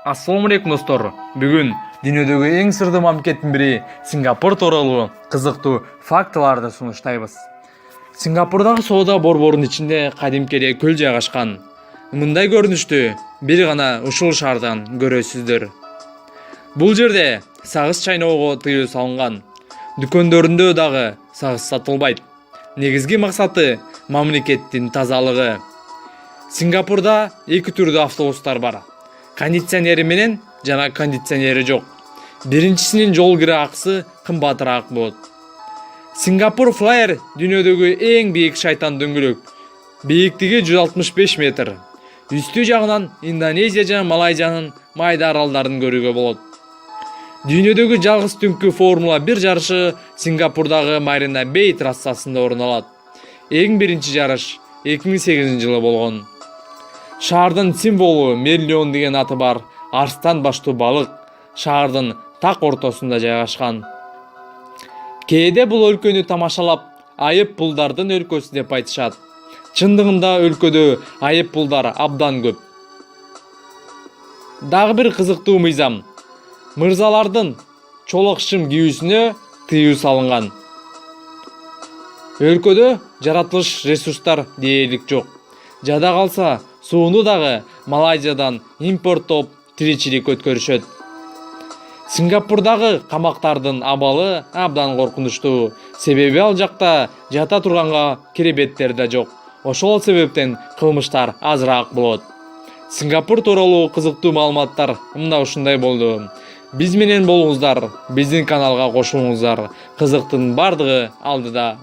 Assalamu алейкум достор. Бүгүн дүйнөдөгү эң сырдуу мамлекеттин бири Сингапур тууралуу кызыктуу фактыларды сунуштайбыз. Сингапурдагы соода борборунун ичинде кадимкиде көл жайгашкан. Мындай көрүнүштү бир гана ушул шаардан көрөсүздөр. Бул жерде сагыз чайноого тыюу салынган. Дүкөндөрүндө дагы сагыз сатылбайт. Негизги максаты мамлекеттин тазалыгы. Сингапурда эки түрдүү автобустар бар. Кондиционери менен жана кондиционери жок. Биринчисинин жол кире акысы кымбатыраак болот. Сингапур Flyer дүйнөдөгү эң бийик шайтан дөңгөлөк. Бийиктиги 165 метр. Үстү жагынан Индонезия жана Малайзиянын майда аралдарын көрүүгө болот. Дүйнөдөгү жалгыз түнкү Формула 1 жарышы Сингапурдагы Марина Бей трассасында орун алат. Эң биринчи жарыш 2008 болгон. Шаардын символу мерлион деген аты бар арстан баштуу балык шаардын так ортосунда жайгашкан. Кээде бул өлкөнү тамашалап, айып пулдардын өлкөсү деп айтышат. Чындыгында өлкөдө айып пулдар абдан көп. Дагы бир кызыктуу мыйзам. Мырзалардын чолок шым кийүүсүнө тыюу салынган. Өлкөдө жаратылыш ресурстар дээрлик жок. Жада калса, сууну дагы Малайзиядан импорттоп тиричилик өткөрүшөт. Сингапурдагы камактардын абалы абдан коркунучтуу. Себеби ал жакта жата турганга керебеттер да жок. Ошол себептен кылмыштар азыраак болот. Сингапур тууралуу кызыктуу маалыматтар мында ушундай болду. Биз менен болуңуздар, биздин каналга кошулуңуздар. Кызыктын бардыгы алдыда.